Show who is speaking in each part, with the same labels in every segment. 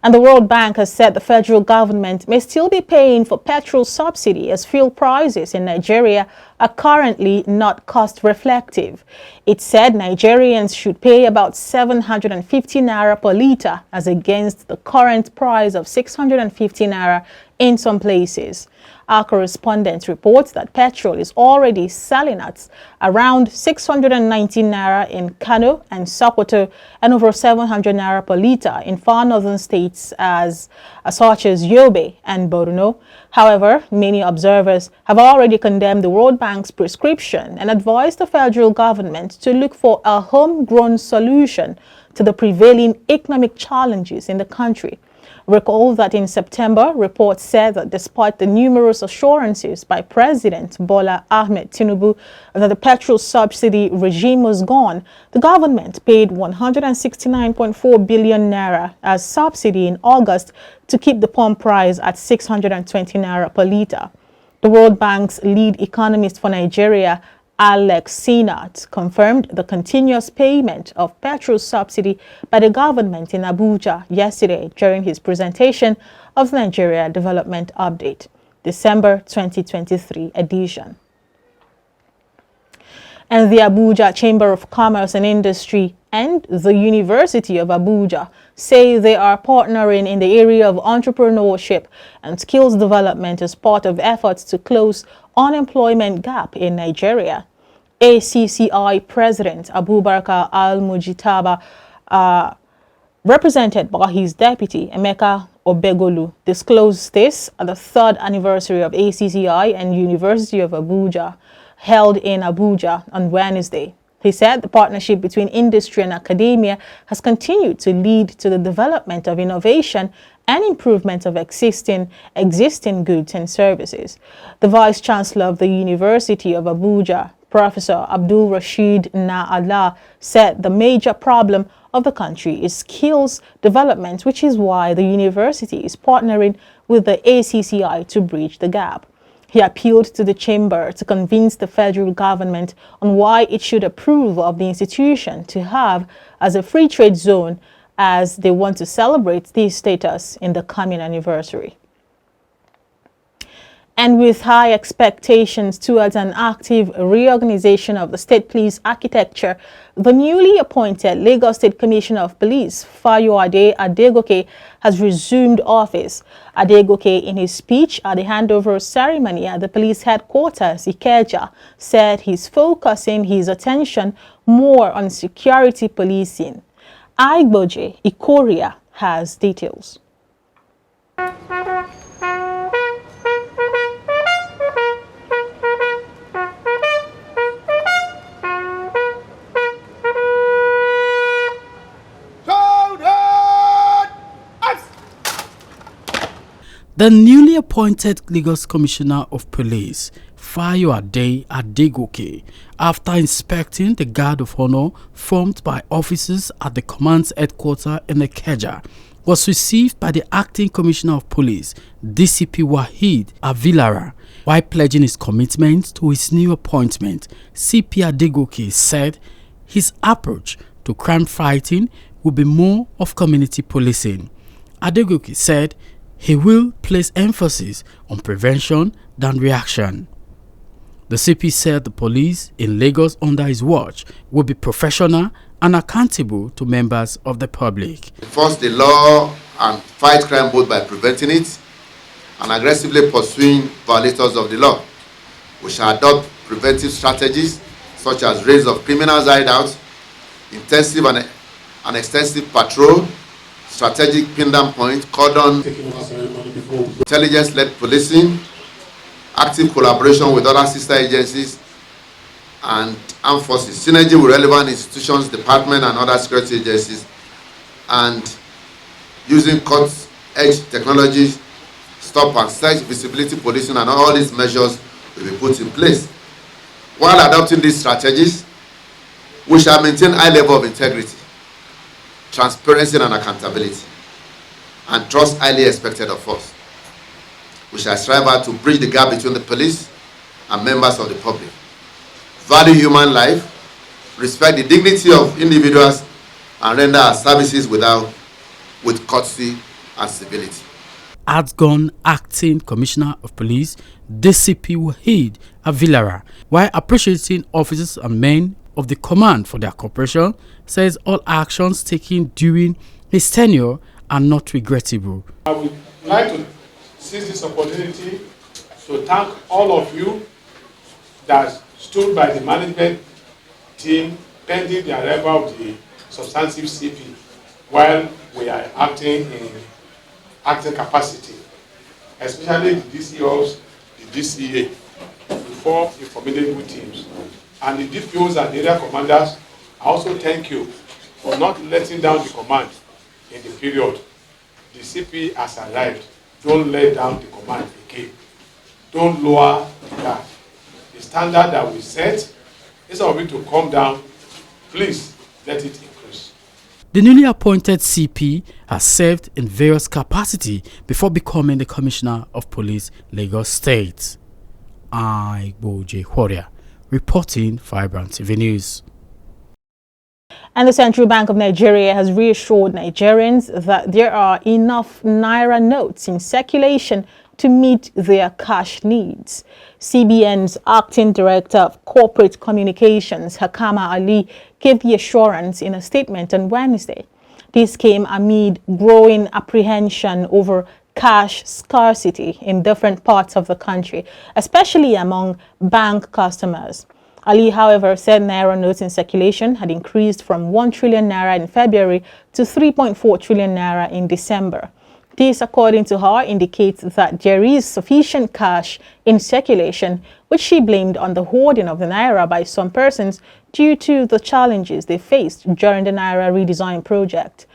Speaker 1: And the World Bank has said the federal government may still be paying for petrol subsidy as fuel prices in Nigeria are currently not cost reflective. It said Nigerians should pay about 750 naira per litre as against the current price of 650 naira in some places. Our correspondent reports that petrol is already selling at around 619 naira in Kano and Sokoto and over 700 naira per litre in far northern states such as Yobe and Borno. However, many observers have already condemned the World Bank's prescription and advised the federal government to look for a homegrown solution to the prevailing economic challenges in the country. Recall that in September, reports said that despite the numerous assurances by President Bola Ahmed Tinubu that the petrol subsidy regime was gone, the government paid 169.4 billion naira as subsidy in August to keep the pump price at 620 naira per litre. The World Bank's lead economist for Nigeria, Alex Sinat, confirmed the continuous payment of petrol subsidy by the government in Abuja yesterday during his presentation of the Nigeria Development Update, December 2023 edition. And the Abuja Chamber of Commerce and Industry and the University of Abuja say they are partnering in the area of entrepreneurship and skills development as part of efforts to close unemployment gap in Nigeria. ACCI President Abubakar Al-Mujitaba, represented by his deputy Emeka Obegolu, disclosed this at the third anniversary of ACCI and University of Abuja, held in Abuja on Wednesday. He said the partnership between industry and academia has continued to lead to the development of innovation and improvement of existing goods and services. The Vice Chancellor of the University of Abuja, Professor Abdul Rashid Na'Allah, said the major problem of the country is skills development, which is why the university is partnering with the ACCI to bridge the gap. He appealed to the chamber to convince the federal government on why it should approve of the institution to have as a free trade zone as they want to celebrate this status in the coming anniversary. And with high expectations towards an active reorganization of the state police architecture, the newly appointed Lagos State Commissioner of Police, Fayode Adegoke, has resumed office. Adegoke, in his speech at the handover ceremony at the police headquarters, Ikeja, said he's focusing his attention more on security policing. Aigboje Ikoria has details.
Speaker 2: The newly appointed Lagos Commissioner of Police, Fayode Adegoke, after inspecting the guard of honor formed by officers at the command's headquarters in Ikeja, was received by the Acting Commissioner of Police, DCP Wahid Avilara. While pledging his commitment to his new appointment, CP Adegoke said his approach to crime fighting will be more of community policing. Adegoke said he will place emphasis on prevention than reaction. The CP said the police in Lagos under his watch will be professional and accountable to members of the public.
Speaker 3: Enforce the law and fight crime both by preventing it and aggressively pursuing violators of the law. We shall adopt preventive strategies such as raids of criminals' hideouts, intensive and extensive patrol, strategic pin down point, cordon, intelligence-led policing, active collaboration with other sister agencies and armed forces, synergy with relevant institutions, departments and other security agencies, and using cutting-edge technologies, stop and search, visibility policing, and all these measures will be put in place. While adopting these strategies, we shall maintain high level of integrity, transparency and accountability, and trust highly expected of us. We shall strive hard to bridge the gap between the police and members of the public. Value human life, respect the dignity of individuals, and render our services with courtesy and civility.
Speaker 2: Outgone Acting Commissioner of Police, DCP Wahid Avilara, while appreciating officers and men of the command for their cooperation, says all actions taken during his tenure are not regrettable.
Speaker 4: I would like to seize this opportunity to thank all of you that stood by the management team pending the arrival of the substantive CP while we are acting in acting capacity, especially the DCOs, the DCA, before the formidable teams, and the DPOs and the area commanders. I also thank you for not letting down the command in the period. The CP has arrived. Don't let down the command again. Don't lower the guard. The standard that we set, instead of it to come down, please let it increase.
Speaker 2: The newly appointed CP has served in various capacities before becoming the Commissioner of Police, Lagos State. iBrandTV reporting for iBrandTV News.
Speaker 1: And the Central Bank of Nigeria has reassured Nigerians that there are enough Naira notes in circulation to meet their cash needs. CBN's Acting Director of Corporate Communications, Hakama Ali, gave the assurance in a statement on Wednesday. This came amid growing apprehension over cash scarcity in different parts of the country, especially among bank customers. Ali, however, said Naira notes in circulation had increased from 1 trillion Naira in February to 3.4 trillion Naira in December. This, according to her, indicates that there is sufficient cash in circulation, which she blamed on the hoarding of the Naira by some persons due to the challenges they faced during the Naira redesign project.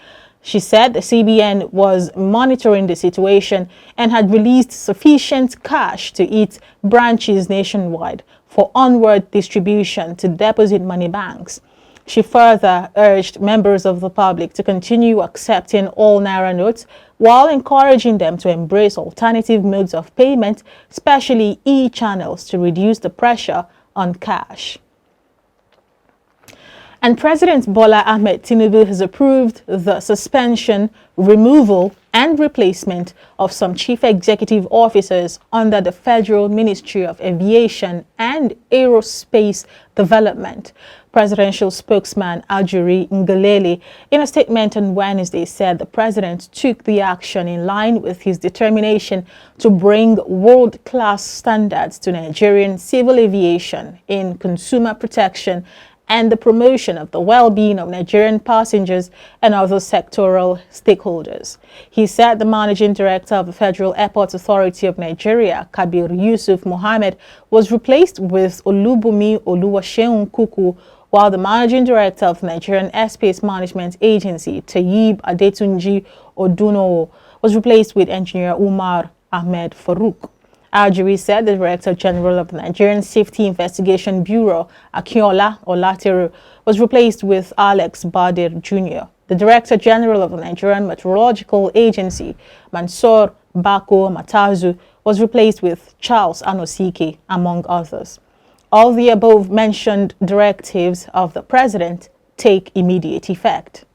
Speaker 1: She said the CBN was monitoring the situation and had released sufficient cash to its branches nationwide for onward distribution to deposit money banks. She further urged members of the public to continue accepting all Naira notes while encouraging them to embrace alternative modes of payment, especially e-channels, to reduce the pressure on cash. And President Bola Ahmed Tinubu has approved the suspension, removal, and replacement of some chief executive officers under the Federal Ministry of Aviation and Aerospace Development. Presidential spokesman Ajuri Ngelale, in a statement on Wednesday, said the president took the action in line with his determination to bring world-class standards to Nigerian civil aviation in consumer protection and the promotion of the well-being of Nigerian passengers and other sectoral stakeholders. He said the managing director of the Federal Airports Authority of Nigeria, Kabir Yusuf Mohammed, was replaced with Olubumi Oluwaseun Kuku, while the managing director of the Nigerian Airspace Management Agency, Tayyib Adetunji Odunowo, was replaced with engineer Umar Ahmed Farouk. Ajuri said the Director General of the Nigerian Safety Investigation Bureau, Akinola Olateru, was replaced with Alex Bader Jr. The Director General of the Nigerian Meteorological Agency, Mansour Bako Matazu, was replaced with Charles Anosike, among others. All the above-mentioned directives of the President take immediate effect.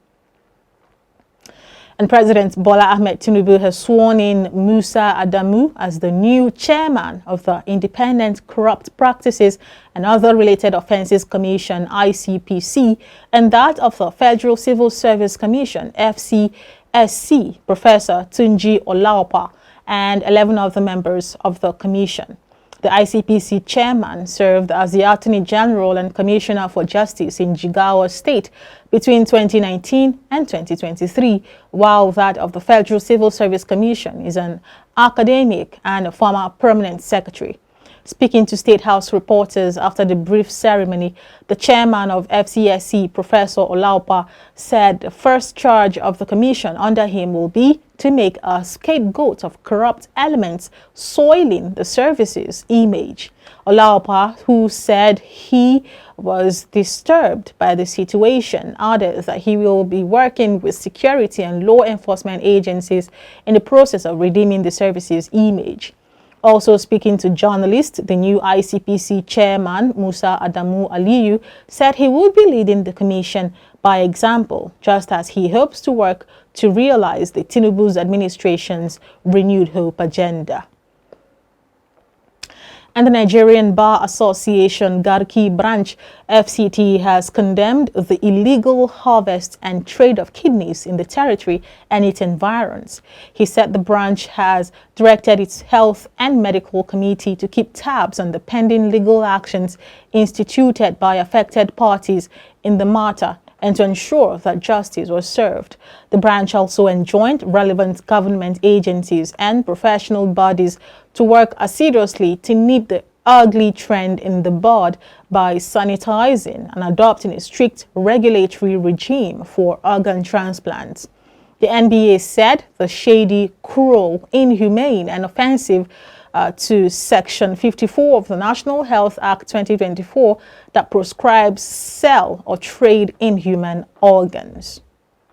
Speaker 1: And President Bola Ahmed Tinubu has sworn in Musa Adamu as the new chairman of the Independent Corrupt Practices and Other Related Offences Commission, ICPC, and that of the Federal Civil Service Commission, FCSC, Professor Tunji Olaopa, and 11 other members of the commission. The ICPC chairman served as the Attorney General and Commissioner for Justice in Jigawa State between 2019 and 2023, while that of the Federal Civil Service Commission is an academic and a former permanent secretary. Speaking to State House reporters after the brief ceremony, the chairman of FCSC, Professor Olaopa, said the first charge of the commission under him will be to make a scapegoat of corrupt elements soiling the service's image. Olaopa, who said he was disturbed by the situation, added that he will be working with security and law enforcement agencies in the process of redeeming the service's image. Also speaking to journalists, the new ICPC chairman, Musa Adamu Aliyu, said he would be leading the commission by example, just as he hopes to work to realize the Tinubu's administration's renewed hope agenda. And the Nigerian Bar Association Garki branch FCT has condemned the illegal harvest and trade of kidneys in the territory and its environs. He said the branch has directed its health and medical committee to keep tabs on the pending legal actions instituted by affected parties in the matter and to ensure that justice was served. The branch also enjoined relevant government agencies and professional bodies to work assiduously to nip the ugly trend in the bud by sanitizing and adopting a strict regulatory regime for organ transplants. The NBA said the shady, cruel, inhumane and offensive to Section 54 of the National Health Act 2024 that proscribes sell or trade in human organs.